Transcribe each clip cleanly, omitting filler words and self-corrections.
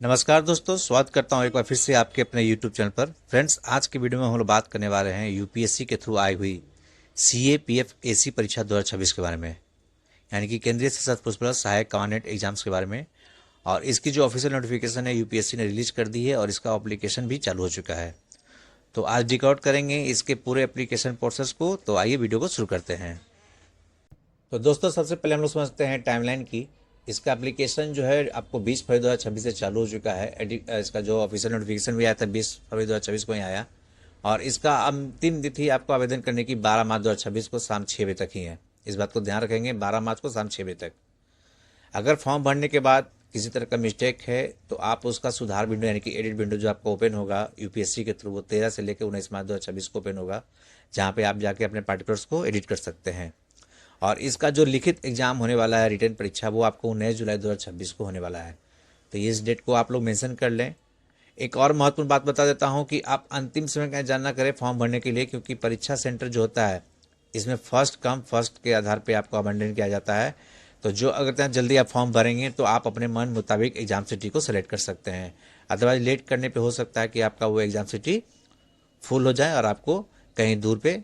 नमस्कार दोस्तों, स्वागत करता हूं एक बार फिर से आपके अपने YouTube चैनल पर। फ्रेंड्स, आज की वीडियो में हम लोग बात करने वाले हैं यूपीएससी के थ्रू आई हुई सीएपीएफ एसी परीक्षा 2026 के बारे में, यानी कि केंद्रीय सशस्त्र पुलिस बल सहायक कमांडेंट एग्जाम्स के बारे में। और इसकी जो ऑफिशियल नोटिफिकेशन है यूपीएससी ने रिलीज कर दी है और इसका एप्लीकेशन भी चालू हो चुका है। तो आज डिकआउट करेंगे इसके पूरे एप्लीकेशन प्रोसेस को। तो आइए वीडियो को शुरू करते हैं। तो दोस्तों, सबसे पहले हम लोग समझते हैं टाइमलाइन की। इसका एप्लीकेशन जो है आपको 20 फरवरी 2026 से चालू हो चुका है। इसका जो ऑफिशियल नोटिफिकेशन भी आया था 20 फरवरी 2026 को ही आया। और इसका अंतिम तिथि आपको आवेदन करने की 12 मार्च 2026 को शाम 6 बजे तक ही है। इस बात को ध्यान रखेंगे, 12 मार्च को शाम 6 बजे तक। अगर फॉर्म भरने के बाद किसी तरह का मिस्टेक है तो आप उसका सुधार विंडो यानी कि एडिट विंडो जो आपको ओपन होगा यूपीएससी के थ्रू, वो 13 से लेकर 19 मार्च 2026 को ओपन होगा, जहाँ पे आप जाके अपने पार्टिकुलर्स को एडिट कर सकते हैं। और इसका जो लिखित एग्जाम होने वाला है, रिटन परीक्षा, वो आपको 19 जुलाई 2026 को होने वाला है। तो इस डेट को आप लोग मेंशन कर लें। एक और महत्वपूर्ण बात बता देता हूं कि आप अंतिम समय का इंतजार ना करें फॉर्म भरने के लिए, क्योंकि परीक्षा सेंटर जो होता है इसमें फर्स्ट कम फर्स्ट के आधार पर आपको आवंटन किया जाता है। तो जो अगर जल्दी आप फॉर्म भरेंगे तो आप अपने मन मुताबिक एग्जाम सिटी को सेलेक्ट कर सकते हैं। अदरवाइज लेट करने पे हो सकता है कि आपका वो एग्जाम सिटी फुल हो जाए और आपको कहीं दूर पे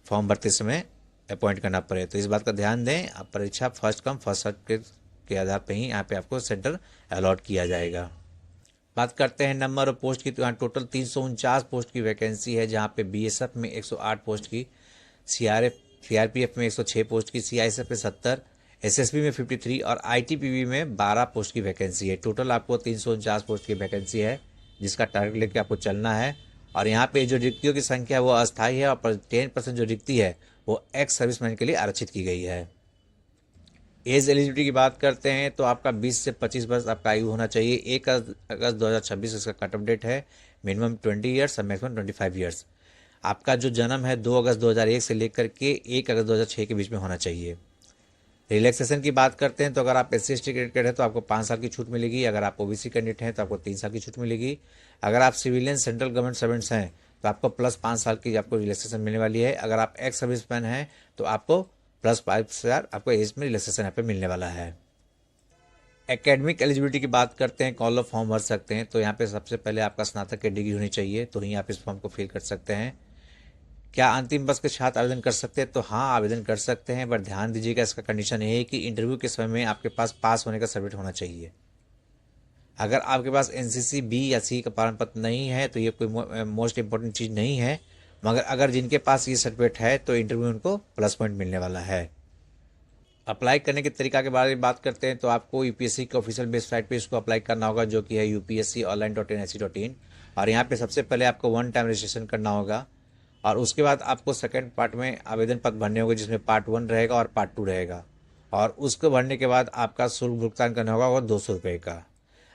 फॉर्म भरते समय अपॉइंट करना पड़े। तो इस बात का ध्यान दें, आप परीक्षा फर्स्ट कम फर्स्ट सर्व के आधार पर ही यहाँ पे आपको सेंटर अलॉट किया जाएगा। बात करते हैं नंबर और पोस्ट की। तो यहाँ टोटल 349 पोस्ट की वैकेंसी है, जहाँ पे बीएसएफ में 108 पोस्ट की, सीआरपीएफ में 106 पोस्ट की, सीआईएसएफ में 70, एसएसबी में 53 और आईटीबीपी में 12 पोस्ट की वैकेंसी है। टोटल आपको 349 पोस्ट की वैकेंसी है, जिसका टारगेट लेके आपको चलना है। और यहाँ पे जो रिक्तियों की संख्या है वो अस्थायी है और 10% जो रिक्ति है वो एक्स सर्विसमैन के लिए आरक्षित की गई है। एज एलिजिबिलिटी की बात करते हैं तो आपका 20 से 25 वर्ष आपका आयु होना चाहिए। 1 अगस्त 2026 इसका कट ऑफ डेट है। मिनिमम 20 ईयर्स और मैक्सिमम 25 ईयर्स। आपका जो जन्म है 2 अगस्त 2001 से लेकर के 1 अगस्त 2006 के बीच में होना चाहिए। रिलैक्सेशन की बात करते हैं तो अगर आप SC ST कैंडिडेट हैं तो आपको 5 साल की छूट मिलेगी। अगर आप ओबीसी कैंडिडेट हैं तो आपको 3 साल की छूट मिलेगी। अगर आप सिविलियन सेंट्रल गवर्नमेंट सर्वेंट्स हैं तो आपको प्लस 5 साल की आपको रिलैक्सेशन मिलने वाली है। अगर आप एक्स सर्विसमैन हैं तो आपको प्लस 5 साल आपको एज में रिलैक्सेशन यहाँ पे मिलने वाला है। एकेडमिक एलिजिबिलिटी की बात करते हैं, कौन लोग फॉर्म भर सकते हैं। तो यहाँ पे सबसे पहले आपका स्नातक की डिग्री होनी चाहिए, तो ही आप इस फॉर्म को फिल कर सकते हैं। क्या अंतिम वर्ष के छात्र आवेदन कर सकते हैं? तो हाँ, आवेदन कर सकते हैं, बट ध्यान दीजिएगा इसका कंडीशन ये है कि इंटरव्यू के समय में आपके पास पास होने का सर्टिफिकेट होना चाहिए। अगर आपके पास एनसीसी बी या सी का प्रमाण पत्र नहीं है तो ये कोई मोस्ट इंपॉर्टेंट चीज़ नहीं है, मगर अगर जिनके पास ये सर्टिफिकेट है तो इंटरव्यू में उनको प्लस पॉइंट मिलने वाला है। अप्लाई करने के तरीका के बारे में बात करते हैं तो आपको यूपीएससी के ऑफिशियल वेबसाइट पे इसको अप्लाई करना होगा, जो कि है upsconline.nic.in। और यहाँ पे सबसे पहले आपको 1 टाइम रजिस्ट्रेशन करना होगा और उसके बाद आपको सेकंड पार्ट में आवेदन पत्र भरने होंगे, जिसमें पार्ट 1 रहेगा और पार्ट 2 रहेगा। और उसको भरने के बाद आपका शुल्क भुगतान करना होगा वो 200 रुपये का।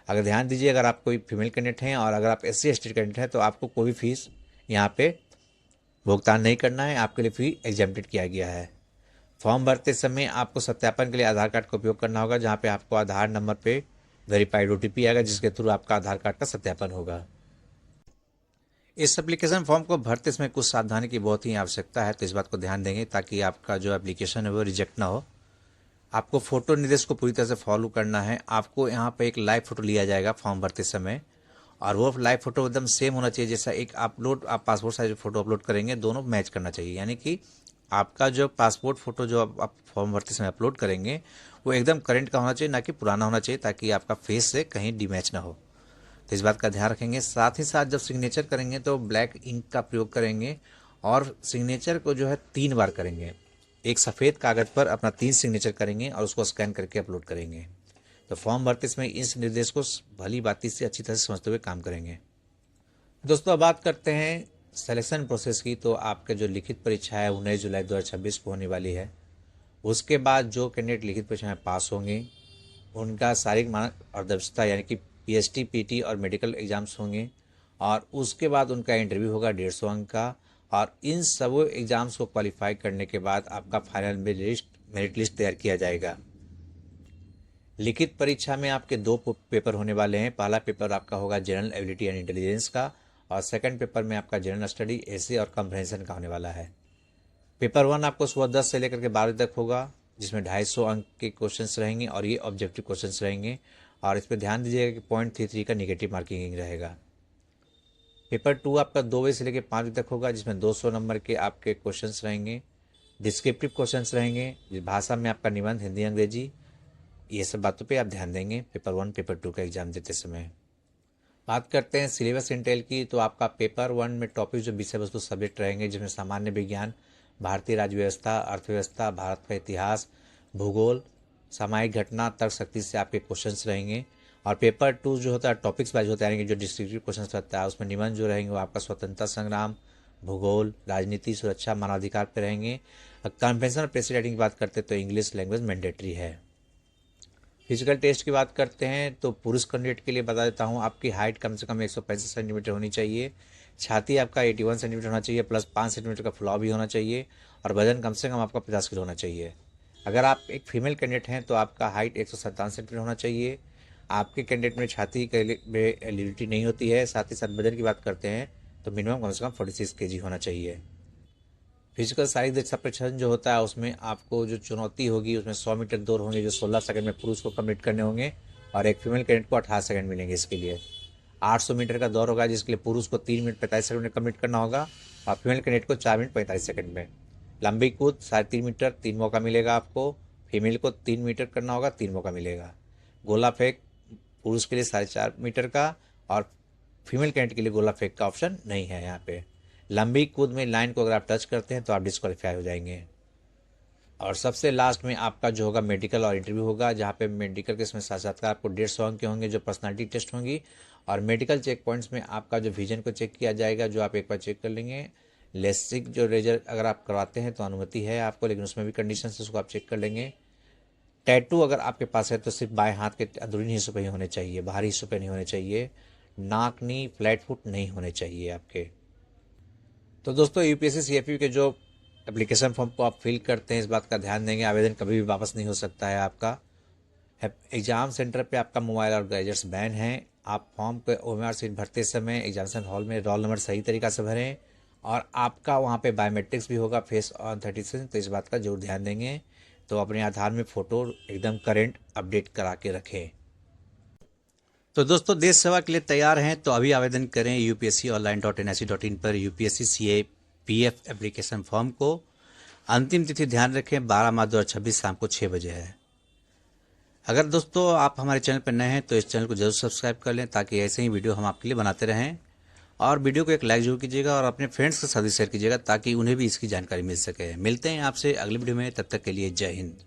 अगर ध्यान दीजिए, अगर आप कोई फीमेल कैंडिडेट हैं और अगर आप SC ST कैंडिडेट हैं तो आपको कोई भी फीस यहाँ पे भुगतान नहीं करना है, आपके लिए फी एग्जेम्प्टेड किया गया है। फॉर्म भरते समय आपको सत्यापन के लिए आधार कार्ड का उपयोग करना होगा, जहाँ पे आपको आधार नंबर पे वेरीफाइड OTP आएगा, जिसके थ्रू आपका आधार कार्ड का सत्यापन होगा। इस एप्लीकेशन फॉर्म को भरते समय कुछ सावधानी की बहुत ही आवश्यकता है, तो इस बात को ध्यान देंगे ताकि आपका जो एप्लीकेशन है वो रिजेक्ट ना हो। आपको फोटो निर्देश को पूरी तरह से फॉलो करना है। आपको यहाँ पे एक लाइव फोटो लिया जाएगा फॉर्म भरते समय, और वो लाइव फोटो एकदम सेम होना चाहिए जैसा एक अपलोड आप पासपोर्ट साइज फोटो अपलोड करेंगे, दोनों मैच करना चाहिए। यानी कि आपका जो पासपोर्ट फोटो जो आप फॉर्म भरते समय अपलोड करेंगे वो एकदम करंट का होना चाहिए, ना कि पुराना होना चाहिए, ताकि आपका फेस से कहीं डिमैच ना हो। तो इस बात का ध्यान रखेंगे। साथ ही साथ जब सिग्नेचर करेंगे तो ब्लैक इंक का प्रयोग करेंगे और सिग्नेचर को जो है 3 बार करेंगे। एक सफ़ेद कागज़ पर अपना 3 सिग्नेचर करेंगे और उसको स्कैन करके अपलोड करेंगे। तो फॉर्म भरते समय इस निर्देश को भली बाती से अच्छी तरह से समझते हुए काम करेंगे। दोस्तों, अब बात करते हैं सिलेक्शन प्रोसेस की। तो आपके जो लिखित परीक्षा है 19 जुलाई 2026 को होने वाली है। उसके बाद जो कैंडिडेट लिखित परीक्षा में पास होंगे उनका शारीरिक मानक और दक्षता यानी कि PST PT और मेडिकल एग्जाम्स होंगे, और उसके बाद उनका इंटरव्यू होगा 150 अंक का। और इन सब एग्जाम्स को क्वालिफाई करने के बाद आपका फाइनल मेरिट लिस्ट तैयार किया जाएगा। लिखित परीक्षा में आपके 2 पेपर होने वाले हैं। पहला पेपर आपका होगा जनरल एबिलिटी एंड इंटेलिजेंस का, और सेकंड पेपर में आपका जनरल स्टडी, ऐसे और कम्प्रहेंशन का होने वाला है। पेपर 1 आपको सुबह 10 से लेकर के 12 तक होगा, जिसमें 250 अंक के क्वेश्चंस रहेंगे और ये ऑब्जेक्टिव क्वेश्चंस रहेंगे। और इस पर ध्यान दीजिएगा कि 0.33 का निगेटिव मार्किंग रहेगा। पेपर 2 आपका 2 बजे से लेकर 5 बजे तक होगा, जिसमें 200 नंबर के आपके क्वेश्चंस रहेंगे, डिस्क्रिप्टिव क्वेश्चंस रहेंगे, जिस भाषा में आपका निबंध हिंदी अंग्रेजी, ये सब बातों पे आप ध्यान देंगे पेपर 1 पेपर 2 का एग्जाम देते समय। बात करते हैं सिलेबस इंटेल की, तो आपका पेपर 1 में टॉपिक जो विषय वस्तु सब्जेक्ट रहेंगे, जिसमें सामान्य विज्ञान, भारतीय राज्य व्यवस्था, अर्थव्यवस्था, भारत का इतिहास, भूगोल, सामायिक घटना, तर्क शक्ति से आपके क्वेश्चंस रहेंगे। और पेपर 2 जो होता है टॉपिक्स वाइज होता है, यानी कि जो डिस्क्रिप्टिव क्वेश्चंस रहता है उसमें निबंध जो रहेंगे वो आपका स्वतंत्रता संग्राम, भूगोल, राजनीति, सुरक्षा, मानवाधिकार पे रहेंगे। कन्वेंशन और प्रेस राइटिंग की बात करते हैं तो इंग्लिश लैंग्वेज मैंडेटरी है। फिजिकल टेस्ट की बात करते हैं तो पुरुष कैंडिडेट के लिए बता देता हूँ, आपकी हाइट कम से कम 165 सेंटीमीटर होनी चाहिए, छाती आपका 81 सेंटीमीटर होना चाहिए, प्लस 5 सेंटीमीटर का फुलाव भी होना चाहिए, और वजन कम से कम आपका 50 किलो होना चाहिए। अगर आप एक फीमेल कैंडिडेट हैं तो आपका हाइट 157 सेंटीमीटर होना चाहिए। आपके कैंडिडेट में छाती में एलिजिबिलिटी नहीं होती है। साथ ही साथ वजन की बात करते हैं तो मिनिमम कम से कम 46 kg होना चाहिए। फिजिकल शारीरिक दक्षता परीक्षण जो होता है उसमें आपको जो चुनौती होगी उसमें 100 मीटर दौड़ होंगे जो 16 सेकंड में पुरुष को कंप्लीट करने होंगे, और एक फीमेल कैंडिडेट को 18 सेकंड मिलेंगे इसके लिए। 800 मीटर का दौड़ होगा जिसके लिए पुरुष को 3 मिनट 45 सेकंड में कंप्लीट करना होगा, और फीमेल कैंडिडेट को 4 मिनट 45 सेकंड में। लंबी कूद 3.5 मीटर 3 मौका मिलेगा आपको, फीमेल को 3 मीटर करना होगा, 3 मौका मिलेगा। गोला फेंक पुरुष के लिए 4.5 मीटर का, और फीमेल कैंडिडेट के लिए गोला फेंक का ऑप्शन नहीं है यहाँ पे। लंबी कूद में लाइन को अगर आप टच करते हैं तो आप डिस्क्वालीफाई हो जाएंगे। और सबसे लास्ट में आपका जो होगा मेडिकल और इंटरव्यू होगा, जहाँ पे मेडिकल के इसमें साक्षात्कार आपको 150 अंक के होंगे जो पर्सनालिटी टेस्ट होंगी, और मेडिकल चेक पॉइंट्स में आपका जो विजन को चेक किया जाएगा, जो आप एक बार चेक कर लेंगे। लेसिक जो रेजर अगर आप करवाते हैं तो अनुमति है आपको, लेकिन उसमें भी कंडीशन है, उसको आप चेक कर लेंगे। टैटू अगर आपके पास है तो सिर्फ बाएं हाथ के अंदरूनी हिस्सों पर ही होने चाहिए, बाहरी हिस्सों पर नहीं होने चाहिए। नाक नी फ्लैट फुट नहीं होने चाहिए आपके। तो दोस्तों यूपीएससी सीएफयू के जो एप्लीकेशन फॉर्म को आप फिल करते हैं इस बात का ध्यान देंगे, आवेदन कभी भी वापस नहीं हो सकता है आपका। एग्जाम सेंटर पे आपका मोबाइल और गैजेट्स बैन हैं। आप फॉर्म पे ओएमआर सीट भरते समय एग्जामिनेशन हॉल में रोल नंबर सही तरीका से भरें, और आपका वहाँ पे बायोमेट्रिक्स भी होगा, फेस ऑथेंटिकेशन, तो इस बात का जरूर ध्यान देंगे। तो अपने आधार में फ़ोटो एकदम करेंट अपडेट करा के रखें। तो दोस्तों देश सेवा के लिए तैयार हैं तो अभी आवेदन करें upsconline.nic.in पर यूपीएससी CAPF एप्लीकेशन फॉर्म को। अंतिम तिथि ध्यान रखें 12 मार्च 2026 शाम को 6 बजे है। अगर दोस्तों आप हमारे चैनल पर नए हैं तो इस चैनल को जरूर सब्सक्राइब कर लें, ताकि ऐसे ही वीडियो हम आपके लिए बनाते रहें। और वीडियो को एक लाइक जरूर कीजिएगा और अपने फ्रेंड्स के साथ शेयर कीजिएगा, ताकि उन्हें भी इसकी जानकारी मिल सके। मिलते हैं आपसे अगली वीडियो में, तब तक के लिए जय हिंद।